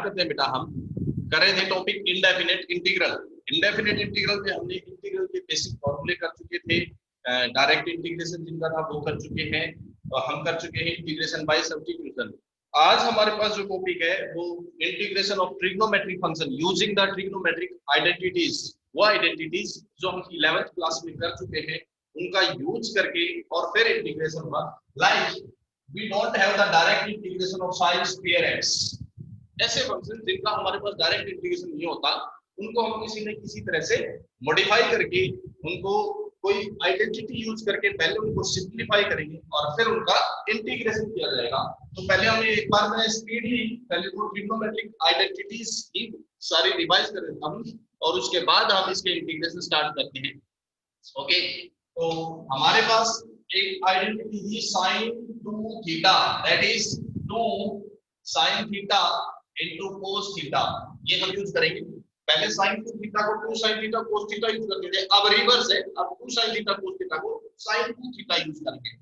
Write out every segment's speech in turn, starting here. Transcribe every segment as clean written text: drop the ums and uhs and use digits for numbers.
करते हैं बेटा, हम कर रहे थे topic indefinite integral. Indefinite integral में हमने इंटीग्रल के बेसिक फॉर्मूले कर चुके थे, डायरेक्ट इंटीग्रेशन जिनका था वो कर चुके हैं, और हम कर चुके हैं इंटीग्रेशन बाय सब्स्टिट्यूशन। आज हमारे पास जो टॉपिक है वो integration of trigonometric function using the trigonometric identities. वो आइडेंटिटीज जो हम 11th क्लास में कर चुके हैं उनका यूज करके और फिर इंटीग्रेशन होगा। Like we don't have the direct integration of sin square x। ऐसे फंक्शन जिनका हमारे पास डायरेक्ट इंटीग्रेशन नहीं होता उनको हम किसी न किसी तरह से मॉडिफाई करके उनको कोई आइडेंटिटी यूज करके पहले उनको सिंप्लीफाई करेंगे और फिर उनका इंटीग्रेशन किया जाएगा। तो पहले हमें एक बार मैं स्पीडली पहले वो ट्रिग्नोमेट्रिक आइडेंटिटीज की सारी रिवाइज कर देता हूं और उसके बाद हम इसके इंटीग्रेशन स्टार्ट करते हैं। ओके, तो हमारे पास एक आइडेंटिटी थी sin 2 theta, that is 2 sin theta into cos theta. ये हम यूज करेंगे। पहले sin 2 थीटा को 2 sin theta cos theta use करते थे, अब रिवर्स है, अब 2 sin थीटा cos थीटा को sin 2 थीटा यूज करेंगे।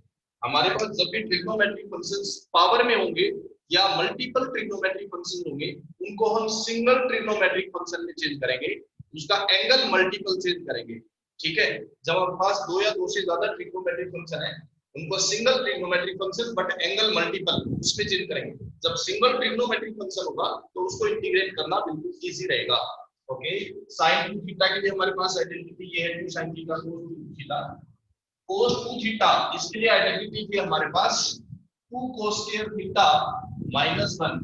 हमारे पास जब भी ट्रिग्नोमेट्रिक फंक्शंस पावर में होंगे या मल्टीपल ट्रिग्नोमेट्रिक फंक्शन होंगे उनको हम सिंगल ट्रिग्नोमेट्रिक फंक्शन में चेंज करेंगे, उसका एंगल मल्टीपल चेंज करेंगे। ठीक है, जब हमारे पास दो या दो से ज्यादा ट्रिग्नोमेट्रिक फंक्शन है उनको single trigonometric function but angle multiple उसमें चेंज करेंगे। जब सिंगल ट्रिग्नोमेट्रिक फंक्शन होगा तो उसको इंटीग्रेट करना बिल्कुल इजी रहेगा। ओके, sin 2 थीटा के लिए हमारे पास आइडेंटिटी ये है 2 sin theta cos 2 theta. cos 2 theta इसके लिए आइडेंटिटी थी हमारे पास 2 cos स्क्वायर थीटा -1।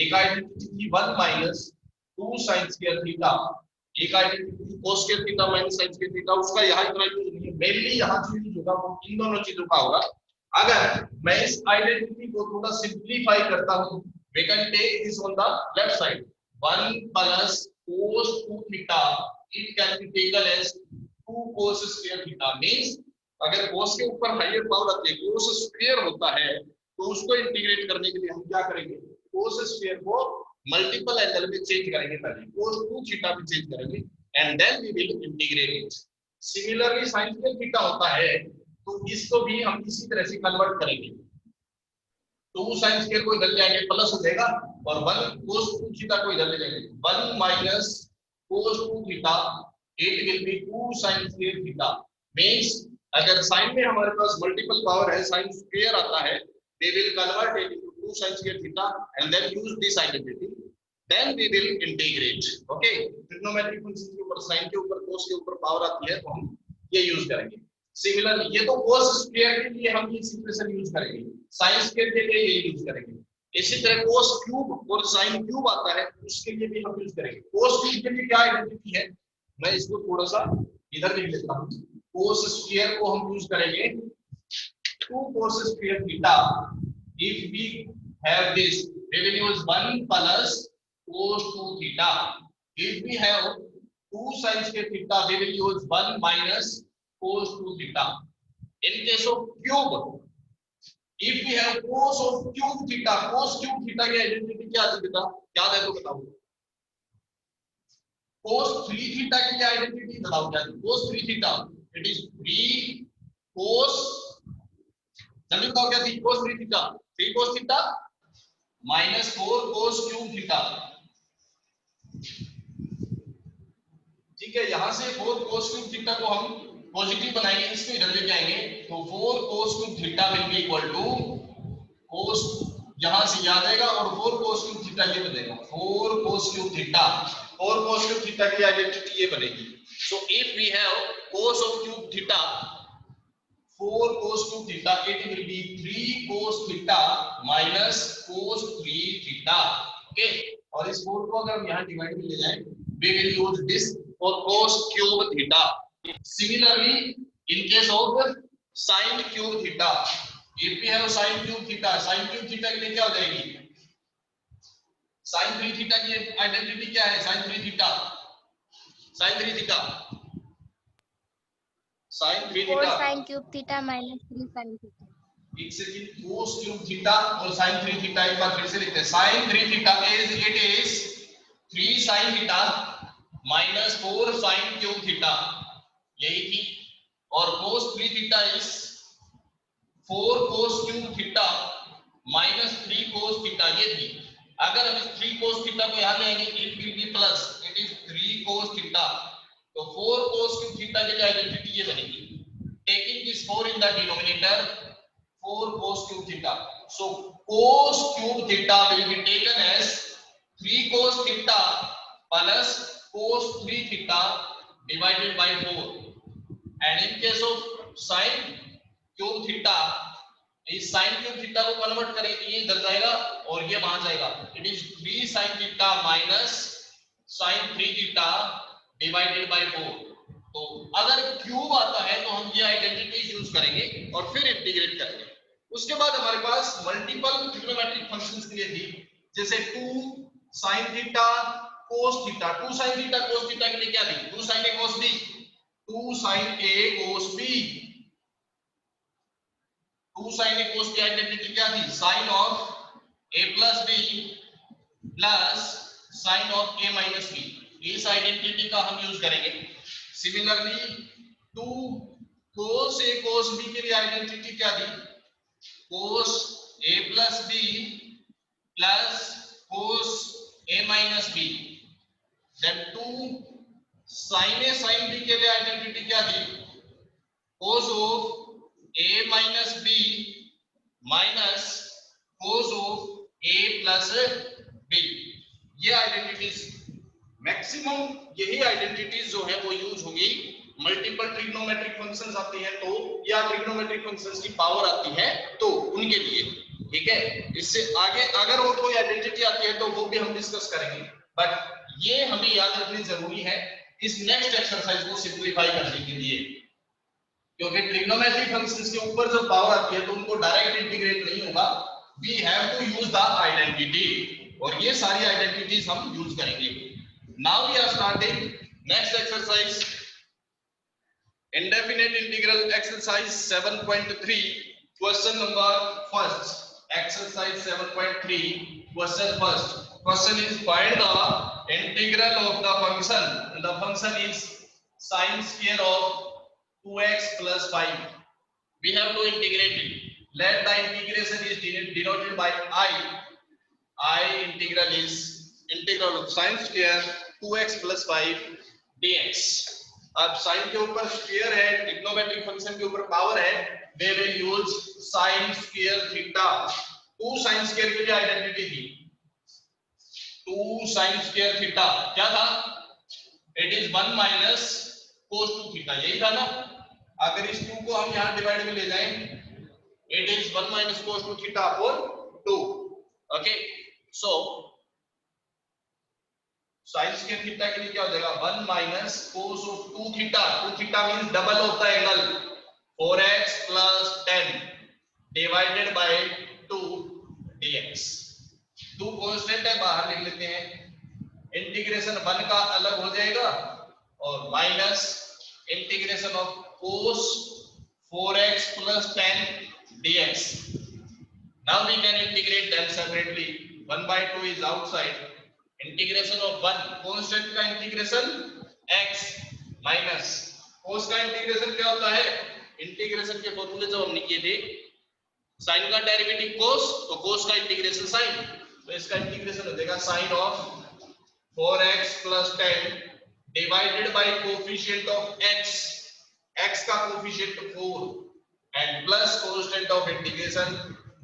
एक आइडेंटिटी थी 1 माइनस 2 sin स्क्वायर थीटा। एक identity cos square theta minus sin square theta. उसका यहाँ इतना यूज नहीं है, मेनली यहाँ जो यूज होगा वो इन दोनों चीजों का होगा। अगर मैं इस आइडेंटिटी को थोड़ा सिंप्लीफाई करता हूँ, we can take this on the left side, 1 plus cos 2 theta, it can be taken as 2 cos square theta। means अगर cos के ऊपर हायर पावर आती है cos स्क्वायर होता है तो उसको इंटीग्रेट करने के लिए हम क्या करेंगे, cos स्क्वायर को मल्टीपल एंगल में चेंज करेंगे, पहले cos 2 थीटा में चेंज करेंगे and then we will integrate it. Similarly sin square theta होता है तो इसको भी हम इसी तरह से कन्वर्ट करेंगे। 2 sin स्क्वायर को इधर ले आएंगे प्लस हो जाएगा और 1 cos 2 थीटा को इधर ले जाएंगे 1 minus cos 2 theta, it will B 2 sin square theta. Means अगर sin में हमारे पास मल्टीपल पावर है sin स्क्वायर आता है, we will convert it into 2 sin square theta and then use this identity, then we will integrate। okay, trigonometric function के ऊपर sin के ऊपर cos के ऊपर पावर आती है तो हम ये यूज करेंगे। सिमिलरली ये तो cos स्क्वायर के लिए हम ये एक्सप्रेशन यूज करेंगे, sin स्क्वायर के लिए ये यूज करेंगे। इसी तरह cos क्यूब और sin क्यूब आता है उसके लिए भी हम यूज करेंगे। cos क्यूब के लिए क्या आइडेंटिटी है, मैं इसको थोड़ा सा इधर लिख लेता हूं। cos स्क्वायर को हम यूज करेंगे 2 cos square theta। if we have this, we will use 1 plus cos 2 theta। if we have 2 sin square theta, we will use 1 minus cos 2 theta। in case of cube, if we have cos of cube theta, cos cube theta की identity क्या आती है बेटा, याद है तो बताओ। cos 3 theta की आइडेंटिटी बताओ क्या है। cos 3 theta, it is 3 cos, जल्दी बताओ क्या थी, cos 3 theta, 3 cos theta minus 4 cos cube theta. ठीक है, यहां से 4 cos क्यूब थीटा को हम पॉजिटिव बनाएंगे, इसको इधर लेके आएंगे तो 4 cos cube theta will be equal to cos, यहां से याद आएगा और 4 cos क्यूब थीटा ये बनेगा 4 cos cube theta. 4 cos cube theta की आइडेंटिटी ये बनेगी। So if we have cos of cube theta 4 cos 2 theta, it will be 3 cos theta minus cos 3 theta। Okay, और इस 4 को अगर हम यहां डिवाइड में ले जाएं, we will use this for cos cube theta। Similarly, in case of sin cube theta, if we have sin cube theta, sin cube theta के लिए क्या हो जाएगी, sin 3 theta की आइडेंटिटी क्या है, sin 3 theta, sin 3 theta sin 3 4 theta sin cube theta minus 3 sin theta। एक से भी cos क्यूब थीटा और sin 3 थीटा एक बार फिर से लिखते हैं। sin 3 theta is it is 3 sin theta minus 4 sin cube theta, यही थी। और cos 3 theta is 4 cos cube theta minus 3 cos theta, ये थी। अगर हम इस 3 cos थीटा को यहां ले आएंगे it will B plus, it is 3 cos theta, तो 4 cos क्यूब थीटा के लिए आइडेंटिटी ये बनेगी, taking this 4 in the denominator 4 cos cube theta, so cos cube theta will be taken as 3 cos theta plus cos 3 theta divided by 4, and in case of sin cube theta, इस sin cube theta को convert करेंगे ये इधर जाएगा और ये वहां जाएगा, it is 3 sin theta minus sin 3 theta divided by 4। तो अगर क्यूब आता है तो हम ये आइडेंटिटी यूज करेंगे और फिर इंटीग्रेट करेंगे। उसके बाद हमारे पास मल्टीपल ट्रिग्नोमेट्रिक फंक्शंस के लिए थी, जैसे 2 sin theta cos theta, 2 sin theta cos theta के लिए क्या थी, 2 sin a cos b, 2 sin a cos b, 2 sin a cos की आइडेंटिटी क्या थी, sin of a plus b plus sin of a minus b, इस identity का हम यूज करेंगे। Similarly 2 cos a cos b के लिए आइडेंटिटी क्या थी, cos a plus b plus cos a minus b, then 2 sin a sin b के लिए आइडेंटिटी क्या थी, cos of a minus b minus cos of a plus b, ये identities maximum यही आइडेंटिटीज जो है वो यूज होगी मल्टीपल ट्रिग्नोमेट्रिक फंक्शंस आते हैं तो, या ट्रिग्नोमेट्रिक फंक्शंस की पावर आती है तो उनके लिए, ठीक है। इससे आगे अगर और कोई आइडेंटिटी आती है तो वो भी हम डिस्कस करेंगे, बट ये हमें याद रखनी जरूरी है इस नेक्स्ट एक्सरसाइज को सिंपलीफाई करने के लिए, क्योंकि ट्रिग्नोमेट्रिक फंक्शंस के ऊपर जब पावर आती है तो उनको डायरेक्ट इंटीग्रेट नहीं होगा, we have to use the identity, और ये सारी आइडेंटिटीज हम यूज करेंगे। Now we are starting next exercise, indefinite integral exercise 7.3, question number first, exercise 7.3 question first, question is find the integral of the function is sin square of 2x plus 5. We have to integrate it. Let the integration is denoted by I. I integral is integral of sin square 2x plus 5 dx. अब sin के ऊपर square है, trigonometric function के ऊपर power है, we will use sin square theta. 2 sin square की identity थी, 2 sin square theta क्या था, it is 1 minus cos 2 theta, यही था ना। अगर इस 2 को हम यहां डिवाइड में ले जाएं, it is 1 minus cos 2 theta upon 2, okay. So sin square theta के लिए क्या हो जाएगा, 1 minus cos of 2 theta, 2 theta means double of the angle 4x plus 10 divided by 2 dx। 2 constant है, बाहर लिख लेते हैं, इंटीग्रेशन 1 का अलग हो जाएगा और minus integration of cos 4x plus 10 dx. Now we can integrate them separately. 1 by 2 is outside. Integration of 1 constant का इंटीग्रेशन x माइनस cos का इंटीग्रेशन क्या होता है, इंटीग्रेशन के फॉर्मूले जब हमने किए थे, sin का डेरिवेटिव cos, तो cos का इंटीग्रेशन sin, तो इसका इंटीग्रेशन हो जाएगा sin of 4x plus 10 divided by coefficient of x का coefficient 4 and plus constant of integration,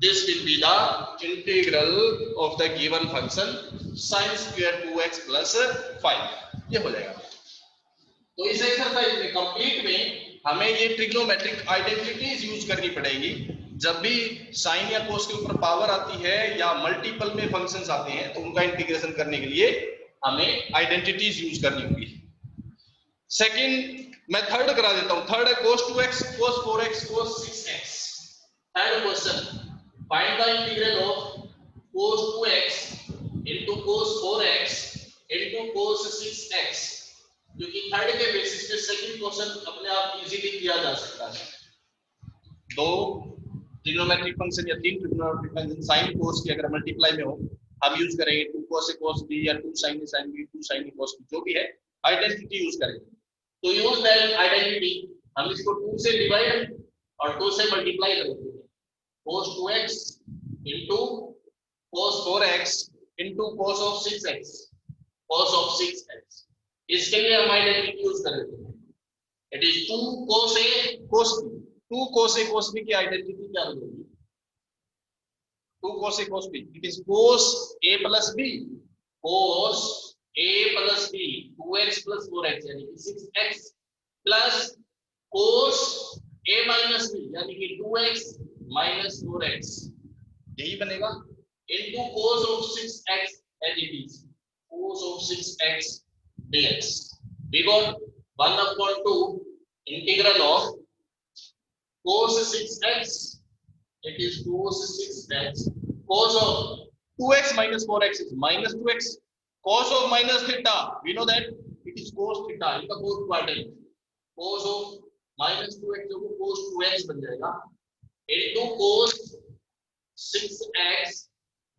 this will be the integral of the given function sin square 2x plus 5, ये हो जाएगा। तो इस एक्सरसाइज में कंप्लीट में हमें ये ट्रिग्नोमेट्रिक आइडेंटिटीज यूज करनी पड़ेगी, जब भी साइन या कोस के ऊपर पावर आती है या मल्टीपल में फंक्शंस आते हैं तो उनका इंटीग्रेशन करने के लिए हमें आइडेंटिटीज यूज करनी होगी। सेकंड मैं थर्ड करा देता हूं, थर्ड है cos 2x cos 4x cos 6x। Third question, find the integral of cos 2x into cos 4x into cos 6x, जो कि थर्ड के बेसिस पे सेकंड क्वेश्चन अपने आप इजीली किया जा सकता है। दो ट्रिग्नोमेट्रिक फंक्शन या तीन ट्रिग्नोमेट्रिक फंक्शन sin cos की अगर मल्टीप्लाई में हो, हम यूज करेंगे 2 cos a cos b या 2 sin a sin b 2 sin a cos b, जो भी है आइडेंटिटी यूज करेंगे। तो यूज दैट आइडेंटिटी, हम इसको 2 से डिवाइड और 2 से मल्टीप्लाई करेंगे, cos 2x into cos 4x into cos of 6x, cos of 6x। इसके लिए हम आइडेंटिटी यूज कर लेते हैं, it is 2 cos a cos b। 2 cos a cos b की आइडेंटिटी क्या होगी? 2 cos a cos b, it is cos a plus b, cos a plus b, 2x plus 4x यानी कि 6x plus cos a minus b यानी कि 2x minus 4x, यही बनेगा into cos of 6x as it is, cos of 6x dx। we got 1/2 integral of cos 6x, it is cos 6x, cos of 2x minus 4x is minus 2x, cos of minus theta we know that it is cos theta in the fourth quadrant, cos of minus 2x जो cos 2x बन जाएगा into cos 6x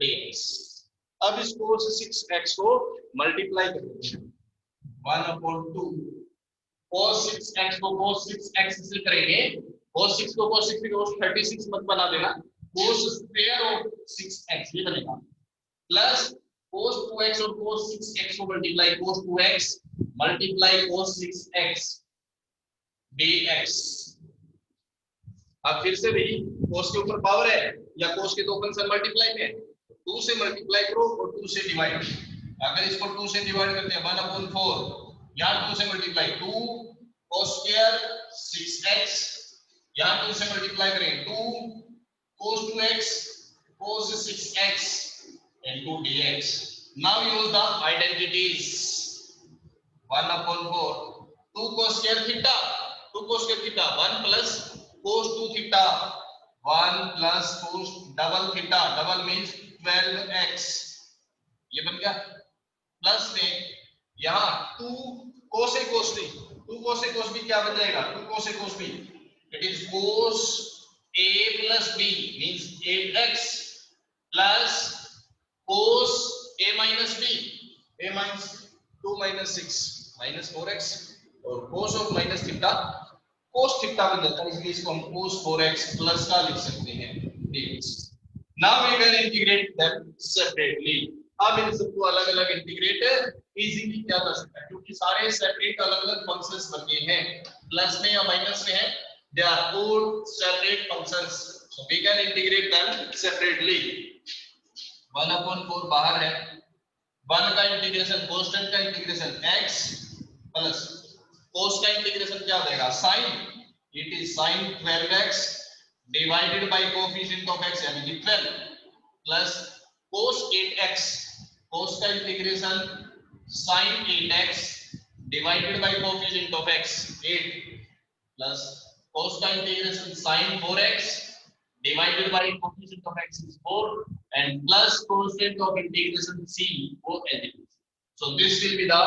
dx। अब इस cos 6x को multiply कर देते हैं, 1/2 cos 6x को cos 6x से करेंगे, cos 6 को cos 6 cos 36 मत बना देना, cos square of 6x ये बनेगा प्लस cos 2x और cos 6x को multiply cos 2x multiply cos 6x dx। अब फिर से भी cos के ऊपर पावर है या cos के दो फंक्शन मल्टीप्लाई में, 2 से मल्टीप्लाई करो और 2 से डिवाइड। अगर इसको 2 से डिवाइड करते हैं 1/4, यहाँ 2 से मल्टीप्लाई 2 cos स्क्वायर 6x, यहाँ 2 से मल्टीप्लाई करें 2 cos 2x cos 6x into dx। now use the identities, 1/4 2 cos square theta, 2 cos square theta 1 plus cos 2 theta, 1 plus cos double theta, double means 12x, ये बन गया plus में यहाँ 2 cos a cos b, 2 cos a cos b क्या बन जाएगा? 2 cos a cos b it is cos a plus b means 8x plus cos a minus b, a minus 2 minus 6 minus 4x और cos of minus theta cos theta बन जाता है, इसलिए इसको हम cos 4x plus का लिख सकते हैं dx। now we can integrate them separately। अब इन सबको अलग अलग इंटीग्रेट इजीली किया जा सकता है क्योंकि सारे सेपरेट अलग अलग फंक्शंस बने हैं, प्लस में या माइनस में है, they are all separate functions so we can integrate them separately। 1/4 बाहर है, 1 का इंटीग्रेशन कांस्टेंट का इंटीग्रेशन x प्लस cos का इंटीग्रेशन क्या हो जाएगा sin, it is sin 12x divided by coefficient of x यानी कि 12 प्लस cos 8x, cos का integration sin 8x divided by coefficient of x 8 plus cos का integration sin 4x divided by coefficient of x is 4 and plus constant of integration c for as it is। so this will be the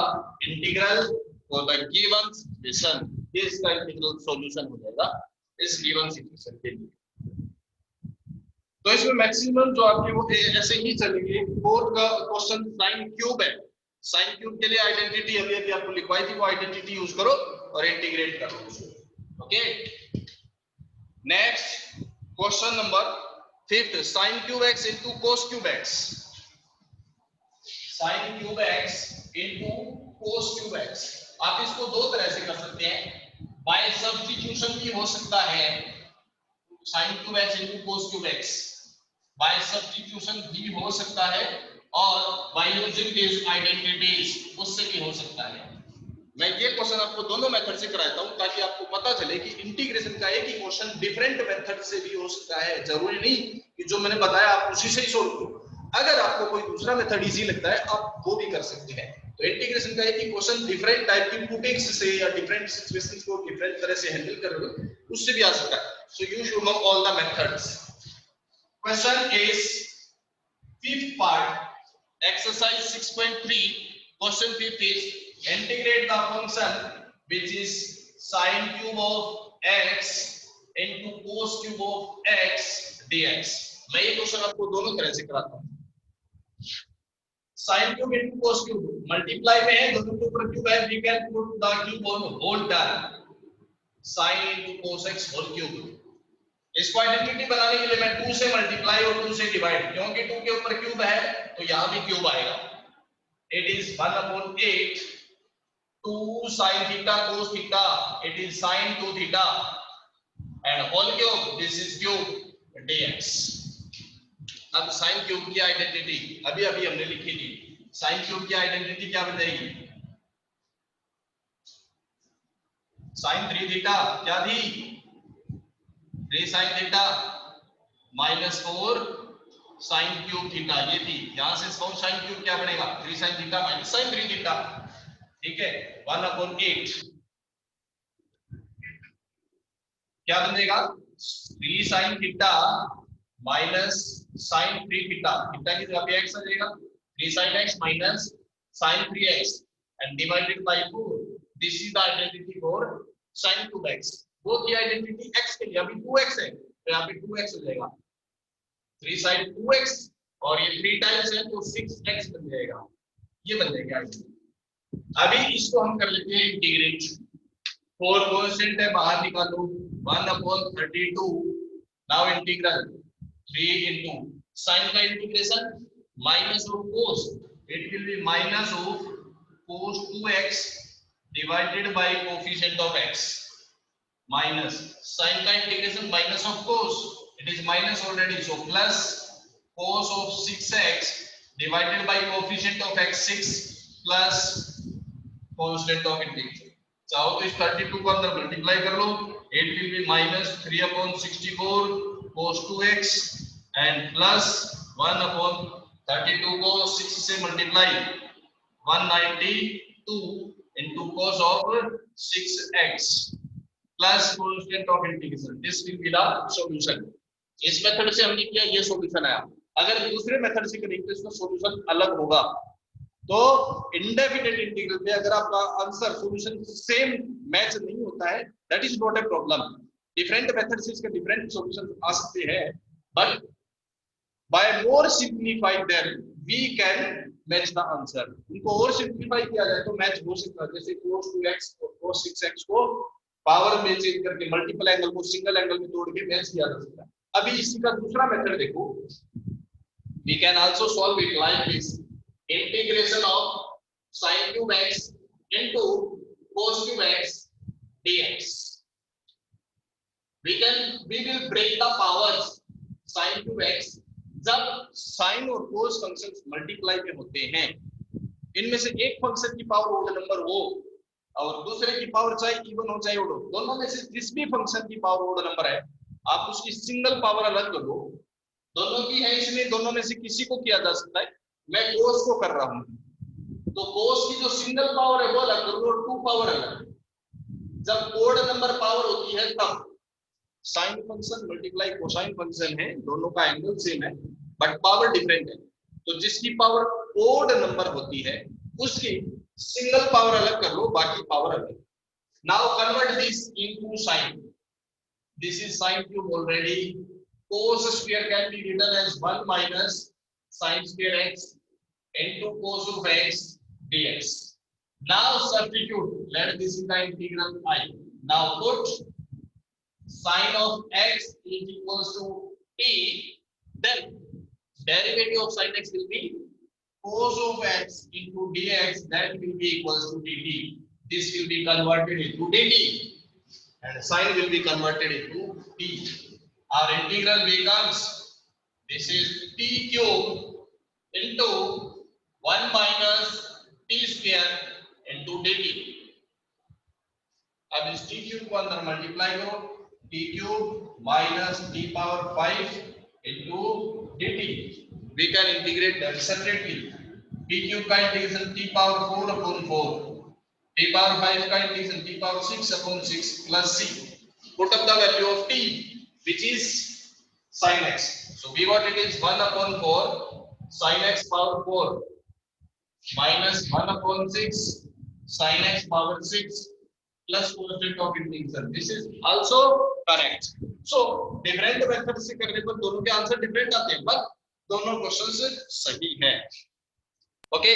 integral for the given situation, इसका integral solution हो जाएगा इस given situation के लिए। तो इसमें maximum जो आपके वो ऐसे ही चलेंगे। फोर्थ का क्वेश्चन साइन क्यूब है, साइन क्यूब के लिए आइडेंटिटी अभी अभी आपको लिखवाई थी, वो आइडेंटिटी यूज करो और इंटीग्रेट करो उसको। Okay, next question number 5, sign cube x into cos cube x, sign cube x into cos cube x. आप इसको दो तरह से कर सकते हैं, बाय सब्स्टिट्यूशन भी हो सकता है, sine cube x into cos cube x by substitution भी हो सकता है और बाय यूजिंग दिस आइडेंटिटीज उससे भी हो सकता है। मैं ये क्वेश्चन आपको दोनों मेथड से कराता हूं ताकि आपको पता चले कि इंटीग्रेशन का एक ही क्वेश्चन डिफरेंट मेथड से भी हो सकता है, जरूरी नहीं कि जो मैंने बताया आप उसी से ही सोल्व करो। अगर आपको कोई दूसरा मेथड इजी लगता है आप वो भी कर सकते हैं। तो इंटीग्रेशन का एक ही क्वेश्चन डिफरेंट टाइप की पुटिंग्स से या डिफरेंट सिचुएशंस को डिफरेंट तरह से हैंडल कर रहे हो उससे भी आ सकता है। So you should know all the methods. Question is fifth part exercise 6.3, question 5 is integrate the function which is sin cube of x into cos cube of x dx। मैं ये क्वेश्चन आपको दोनों तरह से कराता हूं। sin cube into cos cube multiply में है, दोनों के ऊपर क्यूब है, we can put the cube on whole term sin into cos x whole cube। इसको आइडेंटिटी बनाने के लिए मैं 2 से मल्टीप्लाई और 2 से डिवाइड, क्योंकि 2 के ऊपर क्यूब है तो यहां भी क्यूब आएगा। It is 1/8 2 sin theta cos theta, it is sin 2 theta and whole cube, this is cube dx। अब sin क्यूब की आइडेंटिटी अभी अभी हमने लिखी थी, sin क्यूब की आइडेंटिटी क्या बन जाएगी? sin 3 थीटा क्या थी? 3 sin theta minus 4 sin cube theta, ये थी। यहां से 4 sin क्यूब क्या बनेगा? 3 sin theta minus sin 3 theta, ठीक है। 1/8 क्या बन जाएगा? 3 sin theta minus sin 3 theta, theta की जगह पे x आ जाएगा, 3 sin x minus sin 3x and divided by 4। This is the identity for sin cube x। वो की आइडेंटिटी x के लिए, अभी 2x है तो यहाँ पे 2x हो जाएगा, 3 sin 2x और ये 3 टाइम्स है तो 6x बन जाएगा, ये बन जाएगा आइडेंटिटी। अभी इसको हम कर लेते हैं इंटीग्रेट। 4 परसेंट है बाहर निकालो, 1/32 नाउ इंटीग्रल 3 into sin का integration minus of cos, it will be minus of cos 2x divided by coefficient of x minus sin का integration minus of cos, it is minus already, so plus cos of 6x divided by coefficient of x 6 plus constant of integration। चाहो तो इस 32 को अंदर multiply कर लो, it will be minus 3/64 cos 2x and plus 1/32 को 6 से multiply 192 into cos of 6x plus constant of integration, this will be the solution। इस method से हमने किया, ये सॉल्यूशन आया। अगर दूसरे मेथड से करेंगे तो इसका सॉल्यूशन अलग होगा। तो इंडेफिनेट इंटीग्रल पे अगर आपका आंसर सॉल्यूशन सेम मैच नहीं होता है, that is not a problem. Different method से इसके डिफरेंट सॉल्यूशन आ सकते हैं, but by more simplified them we can match the answer. उनको और सिंप्लीफाई किया जाए तो मैच हो सकता है, जैसे cos 2x और cos 6x को पावर में चेंज करके मल्टीपल एंगल को सिंगल एंगल में तोड़ के मैच किया जा सकता है। अभी इसी का दूसरा मेथड देखो, we can also solve it like this, integration of sin cube x into cos cube x dx। we will break the powers sin cube x। जब sin और cos फंक्शंस मल्टीप्लाई में होते हैं, इनमें से एक फंक्शन की पावर ओड नंबर हो और दूसरे की पावर चाहे इवन हो चाहे ओड हो, दोनों में से जिस भी फंक्शन की पावर ओड नंबर है आप उसकी सिंगल पावर अलग कर लो। दोनों की है, इसमें दोनों में से किसी को किया जा सकता है। मैं cos को कर रहा हूं तो cos की जो सिंगल पावर है वो अलग कर लो और 2 पावर अलग। जब ओड नंबर पावर होती है तब sin function multiply cosine function है, दोनों का एंगल सेम है बट पावर डिफरेंट है। तो जिसकी पावर ओड नंबर होती है उसकी सिंगल पावर अलग कर लो, बाकी पावर अलग। Now convert this into sin। This is sin cube already. cos square can be written as 1 minus sin square x into cos of x dx। Now substitute, let this is the integral I। Now put sin of x is equals to t, then derivative of sin x will be cos of x into dx, that will be equals to dt। This will be converted into dt and sin will be converted into t। Our integral becomes, this is t cube into 1 minus t square into dt। अब इस t cube को अंदर multiply करो, t cube minus t power 5 into dt। We can integrate that separately। t cube का integration t power 4 upon 4, t power 5 का integration t power 6 upon 6 plus c। Put up the value of t, which is sin x। So we got it is 1/4 sin x power 4 minus 1/6 sin x power 6 plus constant of integration। This is also correct। So different method से करने पर दोनों के answer different आते हैं, but दोनों questions सही हैं। ओके,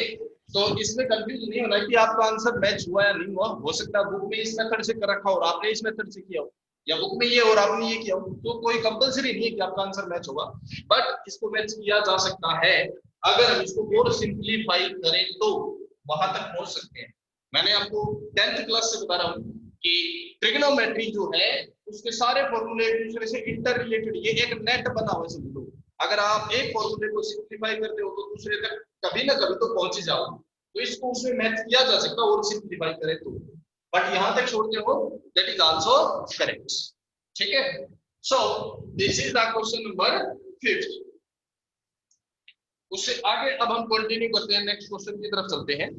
तो इसमें कंफ्यूज नहीं होना कि आपका आंसर मैच हुआ या नहीं हुआ। हो सकता है बुक में इस मेथड से कर रखा हो और आपने इस मेथड से किया हो, या बुक में ये और आपने ये किया तो कोई कंपलसरी नहीं है कि आपका आंसर मैच होगा, बट इसको मैच किया जा सकता है। अगर हम इसको और सिंप्लीफाई करें तो वहां तक पहुंच सकते हैं। मैंने आपको 10th क्लास से बता रहा हूं कि ट्रिग्नोमेट्री जो है उसके सारे फॉर्मूले एक दूसरे से इंटर रिलेटेड, ये एक नेट बना हुआ है समझ लो। अगर आप एक फॉर्मूले को सिंप्लीफाई करते हो तो दूसरे तक कभी ना कभी तो पहुंच ही जाओ। तो इसको उसमें मैच किया जा सकता है और सिंप्लीफाई करें तो, बट यहां तक छोड़ते हो दैट इज आल्सो करेक्ट। ठीक है, so this is the question number 5। उससे आगे अब हम कंटिन्यू करते हैं, नेक्स्ट क्वेश्चन की तरफ चलते हैं।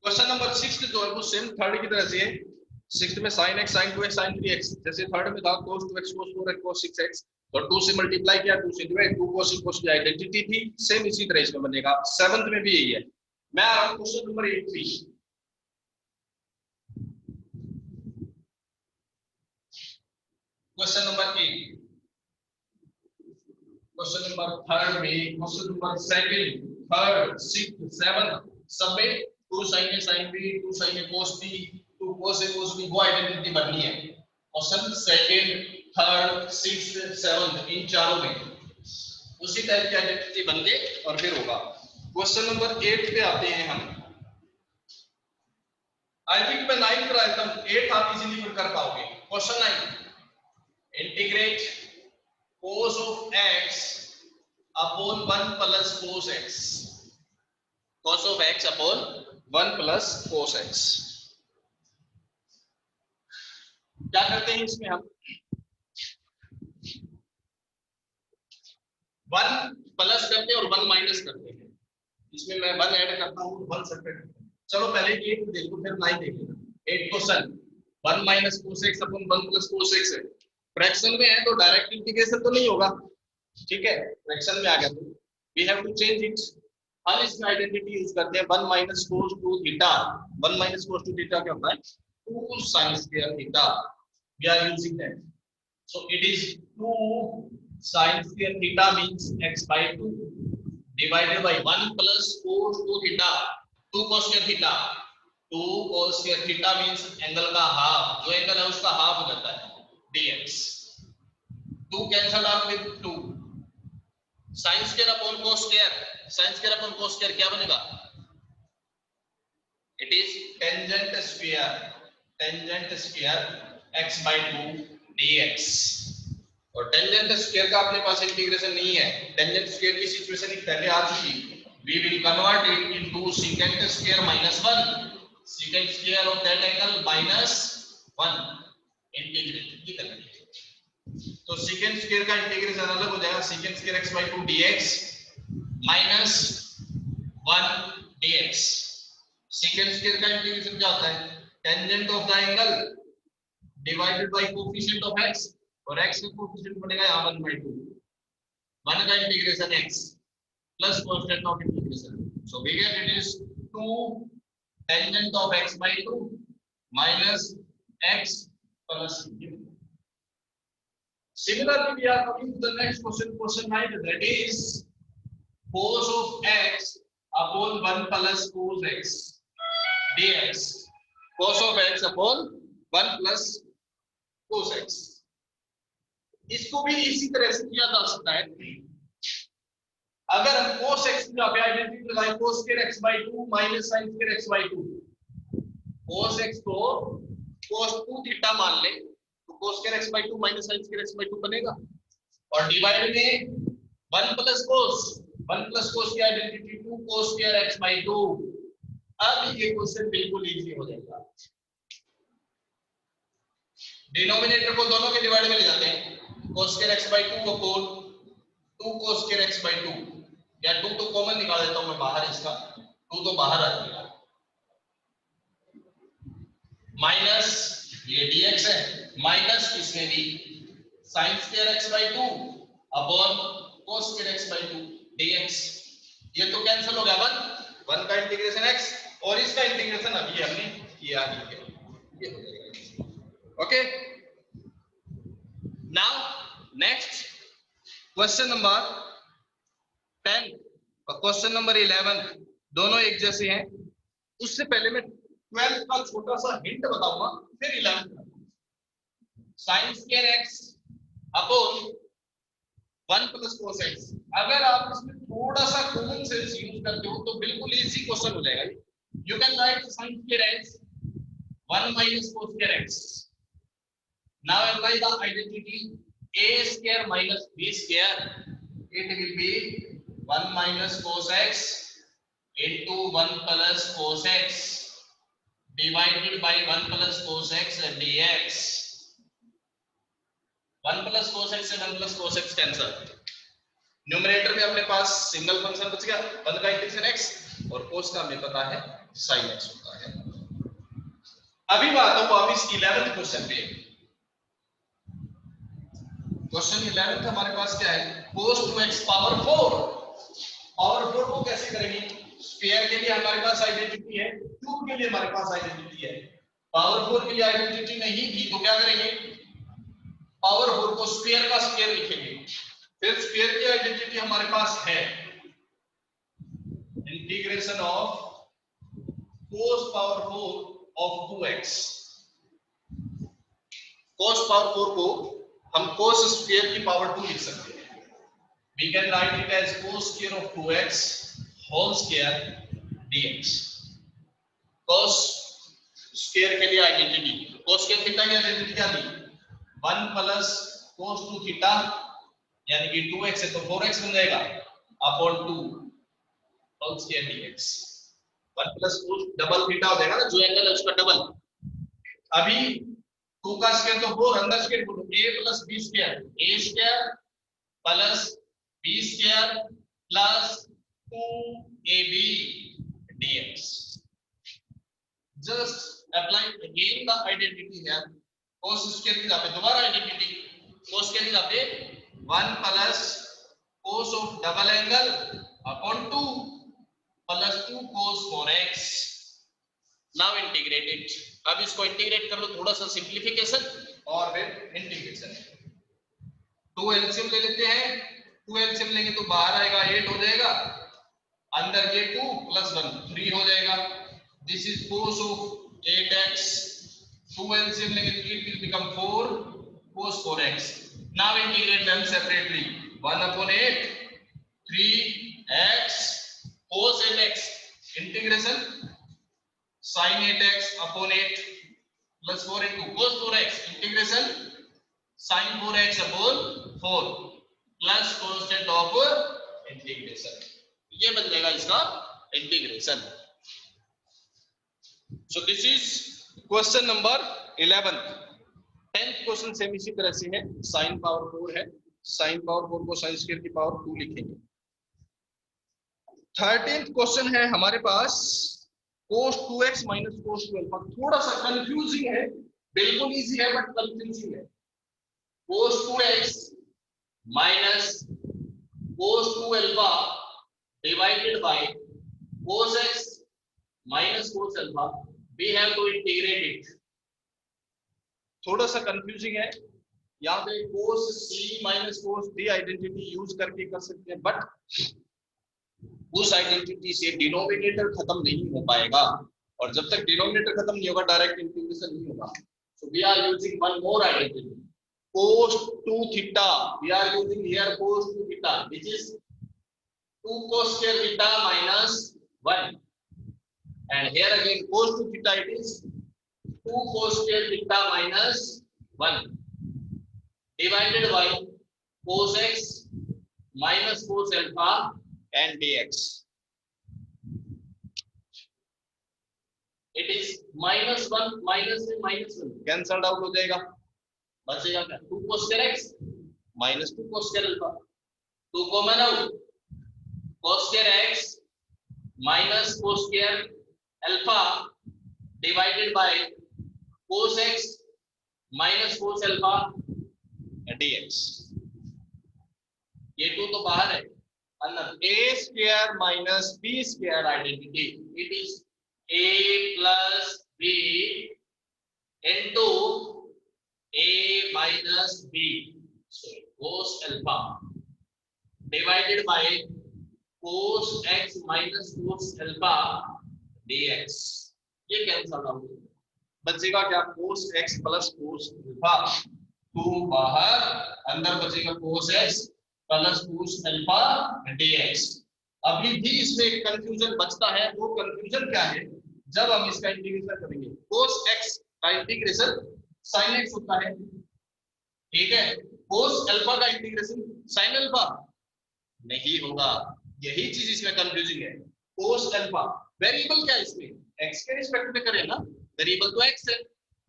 क्वेश्चन नंबर 6 जो है वो सेम थर्ड की तरह से है। 6th में sin x sin 2x sin 3x, जैसे थर्ड में था cos 2x cos 4x cos 6x, तो 2 से मल्टीप्लाई किया, 2 से डिवाइड, 2 cos cos की आइडेंटिटी थी, सेम इसी तरह इसमें बनेगा। 7th में भी यही है। मैं आ रहा हूं क्वेश्चन नंबर 8 पे। Question number 8, question number third में, question number second, third, 6th, 7th सब में 2 sin a sin b 2 sin a cos b 2 cos a cos b वो आइडेंटिटी बननी है। Question second, third, 6th, 7th इन चारों में उसी टाइप की आइडेंटिटी बन के और फिर होगा। क्वेश्चन नंबर 8 पे आते हैं हम। आई थिंक मैं 9 कर रहा था, 8 आप इजीली कर पाओगे। Question 9, integrate cos of x upon 1 plus cos x, cos of x upon 1 plus cos x। क्या करते हैं इसमें हम 1 प्लस करते हैं और 1 माइनस करते हैं। इसमें मैं 1 ऐड करता हूं, 1 सब्ट्रैक्ट करता हूं। चलो पहले 8 देख लो फिर 9 देख लेना। 8 question 1 minus cos x upon 1 plus cos x है। फ्रैक्शन में है तो डायरेक्ट इंटीग्रेशन तो नहीं होगा, ठीक है, फ्रैक्शन में आ गया तो we have to change it. हम इसमें आइडेंटिटी यूज करते हैं 1 minus cos 2 theta. 1 minus cos 2 theta क्या होता है 2 sin square theta, we are using that. So it is 2 sin square theta means x by 2 divided by 1 plus cos 2 theta, 2 cos square theta, 2 cos square theta means angle का half, जो angle है उसका half हो जाता है dx। 2 cancel out with 2, sin square upon cos square, sin square upon cos square क्या बनेगा, it is tangent square x by 2 dx। और टेंजेंट स्क्वायर का अपने पास इंटीग्रेशन नहीं है, टेंजेंट स्क्वायर की सिचुएशन पहले आ चुकी, we will convert it into second square minus 1, second square of that angle minus 1, integrate की करेंगे। तो सेकंड स्क्वायर का इंटीग्रेशन अलग हो जाएगा, second square x by 2 dx minus 1 dx। Second square का इंटीग्रेशन क्या होता है, tangent of the angle divided by coefficient of x, और x का कोएफिशिएंट बनेगा यहाँ 1 by 2, 1 का integration x plus constant of integration, so we get it is 2 tangent of x by 2 minus x plus 2। Similarly, we are coming to the next question, question 9, that is cos of x upon 1 plus cos x dx, cos of x upon 1 plus cos x। इसको भी इसी तरह से किया जा सकता है। अगर हम cos x की आइडेंटिटी लगाएं cos square x by 2 minus sin square x by 2, cos x को cos 2 थीटा मान ले तो cos square x by 2 minus sin square x by 2 बनेगा, और डिवाइड में 1 plus cos की identity 2 cos square x by 2। अब ये क्वेश्चन बिल्कुल इजी हो जाएगा। डिनोमिनेटर को दोनों के डिवाइड में ले जाते हैं, cos square x by 2 को 2 cos square x by 2, या 2 तो कॉमन निकाल देता हूं मैं बाहर, इसका 2 तो बाहर आ जाएगा, माइनस ये dx है, माइनस इसमें भी sin square x by 2 upon cos square x by 2 dx। ये तो कैंसिल हो गया 1 का इंटीग्रेशन x, और इसका इंटीग्रेशन अभी हमने किया ही है, ये हो जाएगा। Okay, now next question number 10 और क्वेश्चन नंबर 11 दोनों एक जैसे हैं। उससे पहले मैं 12th का छोटा सा हिंट बताऊंगा, फिर 11th sine square x upon 1 plus cos x. अगर आप इसमें थोड़ा सा कॉमन सेंस यूज करते हो तो बिल्कुल इजी क्वेश्चन हो जाएगा। You can write sine square x 1 minus cos square x. Now apply the identity a square minus b square. It will be 1 minus cos x into 1 plus cos x divided by 1 plus cos x dx. 1 plus cos x से 1 plus cos x cancel. Numerator में अपने पास single function बच गया 1 का integration x और cos का हमें पता है sin x होता है। अभी बात हो वापस 11th क्वेश्चन पे। क्वेश्चन 11 हमारे पास क्या है, cos 2x पावर 4। पावर 4 को कैसे करेंगे? स्फीयर के लिए हमारे पास आइडेंटिटी है, क्यूब के लिए हमारे पास आइडेंटिटी है। पावर 4 के लिए आइडेंटिटी नहीं थी तो क्या करेंगे, पावर 4 को स्फीयर का स्फीयर लिखेंगे। फिर स्फीयर की आइडेंटिटी हमारे पास है integration of cos power 4 of 2x। cos power 4 को हम cos स्क्वायर की पावर 2 लिख सकते हैं। We can write it as cos square of 2x whole square dx। cos square के लिए आइडेंटिटी, cos स्क्वायर थीटा की आइडेंटिटी क्या थी, 1 प्लस cos 2 थीटा यानी कि 2x है तो 4x बन जाएगा upon 2 whole square dx। 1 plus cos double theta हो जाएगा ना, जो एंगल है उसका डबल। अभी 2 का स्क्वायर तो 4, अंदर स्क्वायर बोलो a plus b square, a square plus b square plus 2ab dx। Just apply again the identity here. cos square की जगह पे दोबारा आइडेंटिटी, cos स्क्वायर की जगह पे 1 plus cos of double angle upon 2 plus 2 cos 4x। Now integrate it. अब इसको integrate कर लो, थोड़ा सा सिंप्लीफिकेशन और फिर इंटीग्रेशन। 2 एलसीएम ले लेते हैं, 2 एलसीएम लेंगे तो बाहर आएगा 8 हो जाएगा, अंदर ये 2 प्लस 1 3 हो जाएगा। This is cos of 8x। 2 LCM लेंगे तो it will become 4 cos 4x। Now integrate them separately, 1 upon 8 3x cos 8x integration sin 8x upon 8 plus 4 into cos 4x integration sin 4x upon 4 plus constant of integration। ये बन जाएगा इसका integration. so this is question number 11। 10th question same इसी तरह से है, sin power 4 है, sin power 4 को sin स्क्वायर की पावर 2 लिखेंगे। 13th क्वेश्चन है हमारे पास cos 2x minus cos 2 alpha. थोड़ा सा कंफ्यूजिंग है, बिल्कुल इजी है बट कंफ्यूजिंग है। cos 2x minus cos 2 alpha divided by cos x minus cos alpha, we have to integrate it। थोड़ा सा कंफ्यूजिंग है, यहाँ पे cos c minus cos d identity use करके कर सकते हैं, बट उस आइडेंटिटी से डिनोमिनेटर खत्म नहीं हो पाएगा, और जब तक डिनोमिनेटर खत्म नहीं होगा डायरेक्ट इंटीग्रेशन नहीं होगा। So we are using one more identity cos 2 theta। We are using here cos 2 theta which is 2 cos square theta minus 1, and here again cos 2 theta it is 2 cos square theta minus 1 divided by cos x minus cos alpha and dx। it is minus 1 minus में minus 1 cancelled out हो जाएगा, बचेगा क्या 2 cos square x minus 2 cos square alpha, 2 common out, cos square x minus cos square alpha divided by cos x minus cos alpha dx। ये 2 तो बाहर है, अंदर a square minus b square identity, it is a plus b into a minus b, so cos alpha divided by cos x minus cos alpha dx। ये cancel out बचेगा क्या, cos x plus cos alpha, तो बाहर अंदर बचेगा cos x plus cos alpha dx। अभी भी इसमें एक कंफ्यूजन बचता है, वो कंफ्यूजन क्या है, जब हम इसका इंटीग्रेशन करेंगे cos x का इंटीग्रेशन sin x होता है, ठीक है, cos अल्फा का इंटीग्रेशन sin अल्फा नहीं होगा, यही चीज इसमें कंफ्यूजिंग है। cos अल्फा वेरिएबल क्या है इसमें, x के रिस्पेक्ट में करें ना, वेरिएबल तो x है,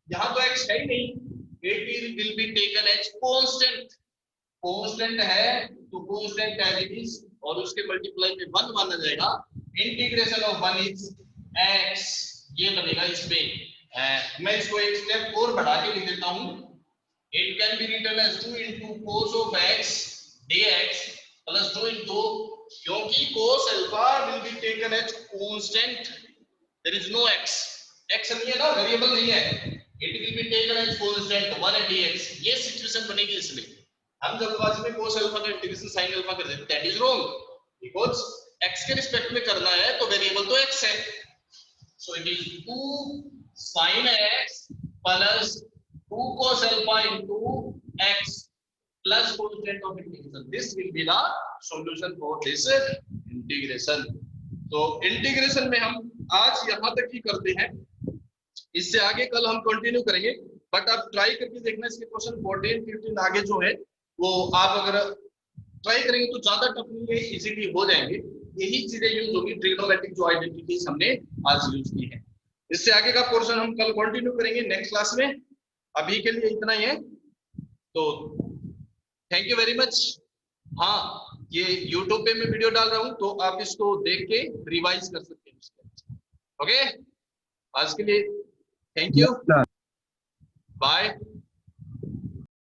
यहाँ तो x है ही नहीं, it will be taken as constant, constant है तो कांस्टेंट एज इट इज, और उसके मल्टीप्लाई में 1 माना जाएगा, इंटीग्रेशन ऑफ 1 इज x, ये बनेगा इसमें। मैं इसको एक स्टेप और बढ़ा के लिख देता हूं, it can be written as 2 into cos of x dx plus 2 into, क्योंकि cos alpha will be taken as constant, there is no x, x नहीं है ना, वेरिएबल नहीं है, it will be taken as constant 1 dx, ये situation बनेगी। इसलिए हम जल्दबाजी में cos अल्फा का इंटीग्रेशन sin अल्फा कर देते हैं, that is wrong, because x के रिस्पेक्ट में करना है तो वेरिएबल तो x है, so it is 2 sin x plus 2 cos alpha into x plus constant of integration, this will be the solution for this integration। तो इंटीग्रेशन में हम आज यहां तक ही करते हैं, इससे आगे कल हम कंटिन्यू करेंगे, बट आप ट्राई करके देखना, इसके क्वेश्चन 14 15 आगे जो है वो आप अगर ट्राई करेंगे तो ज्यादा टफ नहीं है, इजीली हो जाएंगे, यही चीजें यूज होगी, ट्रिग्नोमेट्रिक जो आइडेंटिटीज हमने आज यूज की है। इससे आगे का पोर्शन हम कल कंटिन्यू करेंगे नेक्स्ट क्लास में, अभी के लिए इतना ही है, तो थैंक यू वेरी मच। हाँ, ये यूट्यूब पे मैं वीडियो डाल रहा हूँ तो आप इसको देख के रिवाइज कर सकते हैं। ओके, आज के लिए थैंक यू, बाय।